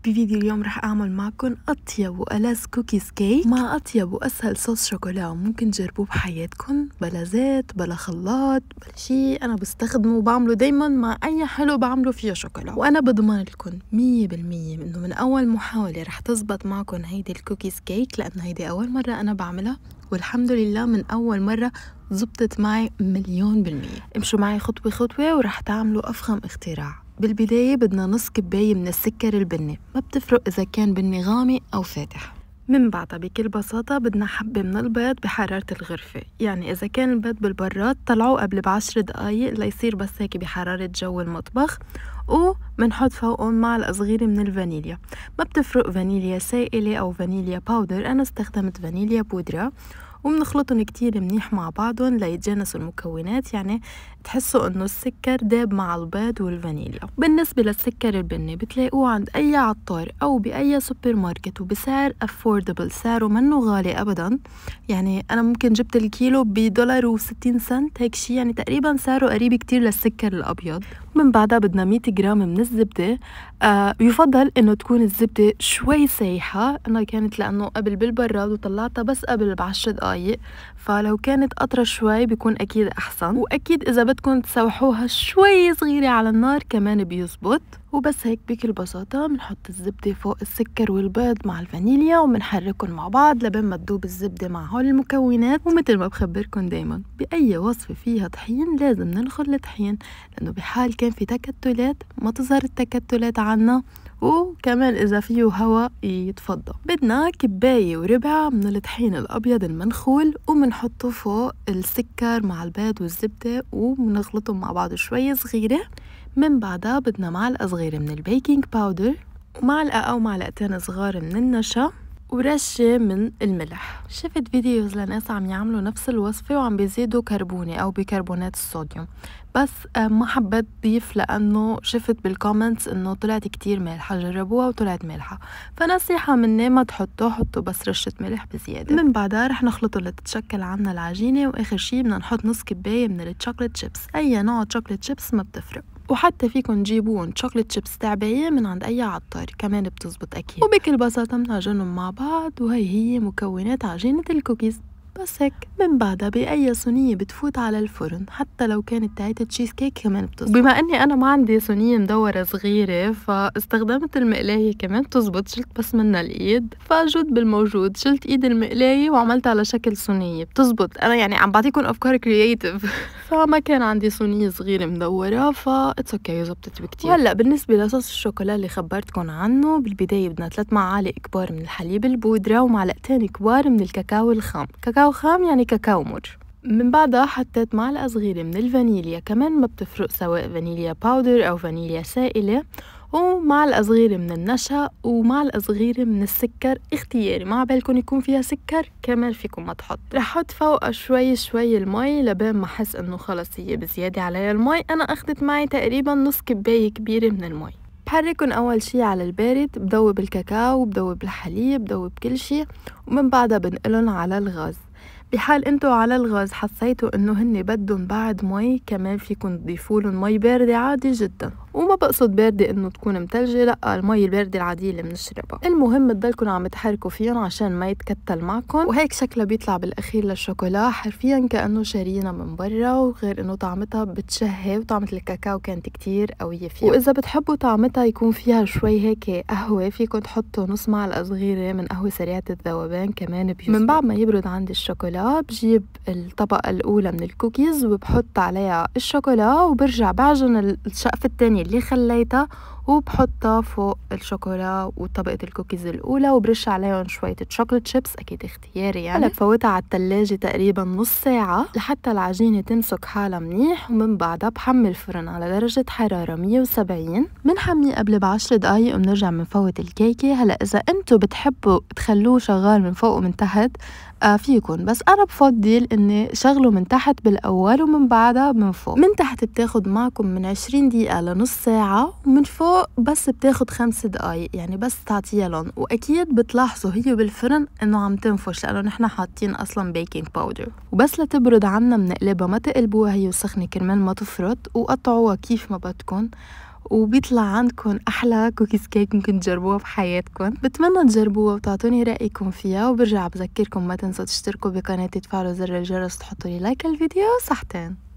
بفيديو اليوم رح أعمل معكم أطيب وألذ كوكيز كيك مع أطيب وأسهل صوص شوكولا، وممكن تجربوه بحياتكم بلا زيت بلا خلاط بلا شي. أنا بستخدمه وبعمله دايما مع أي حلو بعمله فيه شوكولا، وأنا بضمن لكم 100% إنه من أول محاولة رح تزبط معكم هيدي الكوكيز كيك، لأنه هيدي أول مرة أنا بعملها والحمد لله من أول مرة زبطت معي 1,000,000%. امشوا معي خطوة خطوة ورح تعملوا أفخم اختراع. بالبداية بدنا نص كباية من السكر البني، ما بتفرق إذا كان بني غامق أو فاتح. من بعدها بكل بساطة بدنا حبة من البيض بحرارة الغرفة، يعني إذا كان البيض بالبراد طلعوه قبل ب10 دقايق ليصير بس هيك بحرارة جو المطبخ، ومنحط فوقهم معلقة صغيرة من الفانيليا. ما بتفرق فانيليا سائلة أو فانيليا باودر، أنا استخدمت فانيليا بودرة، وبنخلطهم كتير منيح مع بعضهم ليتجانسوا المكونات، يعني تحسوا انه السكر داب مع البيض والفانيليا. بالنسبة للسكر البني بتلاقوه عند اي عطار او باي سوبر ماركت وبسعر افوردبل، سعره منه غالي ابدا. يعني انا ممكن جبت الكيلو $1.60 هيك شي، يعني تقريبا سعره قريب كتير للسكر الابيض. من بعدها بدنا 100 جرام من الزبدة. يفضل انه تكون الزبدة شوي سايحة، انا كانت لانه قبل بالبراد وطلعتها بس قبل ب10 دقايق، فلو كانت قطرة شوي بيكون اكيد احسن. واكيد اذا بدكم تسوحوها شوي صغيرة على النار كمان بيزبط. وبس هيك بكل بساطة بنحط الزبدة فوق السكر والبيض مع الفانيليا وبنحركهم مع بعض لبين ما تذوب الزبدة مع هول المكونات. ومثل ما بخبركم دايما بأي وصفة فيها طحين لازم ننخل الطحين، لأنه بحال كان في تكتلات ما تظهر التكتلات عنا، وكمان إذا فيه هواء يتفضى. بدنا كباية وربع من الطحين الأبيض المنخول ومنحطه فوق السكر مع البيض والزبدة ومنخلطهم مع بعض شوي صغيرة. من بعدها بدنا معلقة صغيرة من البيكنج باودر ومعلقة أو معلقتين صغار من النشا ورشة من الملح. شفت فيديوز لناس عم يعملوا نفس الوصفة وعم بيزيدوا كربوني أو بيكربونات الصوديوم، بس ما حبيت ضيف لأنه شفت بالكومنتس إنه طلعت كتير مالحة، جربوها وطلعت مالحة، فنصيحة مني ما حطوا بس رشة ملح بزيادة. من بعدها رح نخلطه لتتشكل عنا العجينة، وآخر شي بدنا نحط نص كباية من الشوكولات شيبس، أي نوع شوكولات شيبس ما بتفرق، وحتى فيكن تجيبون شوكولات شيبس تعبية من عند أي عطار كمان بتزبط أكيد. وبكل بساطة بنعجنهم مع بعض، وهي مكونات عجينة الكوكيز. بس هيك من بعدها بأي صينية بتفوت على الفرن، حتى لو كانت تاعت تشيز كيك كمان بتزبط. بما اني انا ما عندي صينية مدورة صغيرة فاستخدمت المقلاية كمان بتزبط، شلت بس منها الايد، فجود بالموجود شلت ايد المقلاية وعملتها على شكل صينية بتزبط. انا يعني عم بعطيكم افكار كرياتيف فما كان عندي صينية صغيرة مدورة اتس اوكي زبطت بكتير. وهلا بالنسبة لصوص الشوكولا اللي خبرتكم عنه، بالبداية بدنا 3 معالق كبار من الحليب البودرة ومعلقتين كبار من الكاكاو الخام. كاكاو خام يعني كاكاو مر. من بعدها حطيت معلقة صغيرة من الفانيليا، كمان ما بتفرق سواء فانيليا باودر أو فانيليا سائلة، ومعلقة صغيرة من النشا ومعلقة صغيرة من السكر اختياري، ما عبالكم يكون فيها سكر كمان فيكم ما تحط. رح احط فوقها شوي المي لبين ما احس انه خلص هي بزيادة عليها المي. انا اخدت معي تقريبا نص كباية كبيرة من المي. بحركن اول شي على البارد، بدوب الكاكاو بدوب الحليب بدوب كل شي، ومن بعدها بنقلن على الغاز. بحال انتو على الغاز حسيتوا انه هن بدهم بعد مي كمان فيكن تضيفولن مي باردة عادي جدا، وما بقصد باردة انه تكون متلجة، لا المي الباردة العادية اللي بنشربها. المهم تضلكن عم تحركوا فيهم عشان ما يتكتل معكم، وهيك شكلها بيطلع بالاخير للشوكولا حرفيا كأنه شارينا من برا، وغير انه طعمتها بتشهي وطعمة الكاكاو كانت كتير قوية فيها. واذا بتحبوا طعمتها يكون فيها شوي هيك قهوة، فيكن تحطوا نص معلقة صغيرة من قهوة سريعة الذوبان كمان بيزبط. من بعد ما يبرد عندي الشوكولا بجيب الطبقة الأولى من الكوكيز وبحط عليها الشوكولا، وبرجع بعجن الشقفة التانية اللي خليتها وبحطها فوق الشوكولا وطبقة الكوكيز الأولى، وبرش عليهم شوية شوكولات شيبس أكيد اختياري يعني. هلا بفوتها على التلاجة تقريبا نص ساعة لحتى العجينة تمسك حالها منيح، ومن بعدها بحمل الفرن على درجة حرارة 170. بنحميه قبل ب10 دقايق وبنرجع بنفوت الكيكة. هلا إذا انتو بتحبوا تخلوه شغال من فوق ومن تحت فيكن، بس أنا بفضل إني شغله من تحت بالأول ومن بعدها من فوق. من تحت بتاخد معكم من 20 دقيقة لنص ساعة، ومن فوق بس بتاخد 5 دقايق، يعني بس تعطيها لون. وأكيد بتلاحظوا هي بالفرن إنه عم تنفش لأنه نحنا حاطين أصلا بيكنج باودر. وبس لتبرد عنا بنقلبها، ما تقلبوها هي وسخنة كرمال ما تفرط، وقطعوها كيف ما بدكن. وبيطلع عندكم أحلى كوكيز كيك ممكن تجربوها بحياتكم. بتمنى تجربوها وتعطوني رأيكم فيها، وبرجع بذكركم ما تنسوا تشتركوا بقناتي، تفعلوا زر الجرس، تحطوا لي لايك الفيديو. صحتين.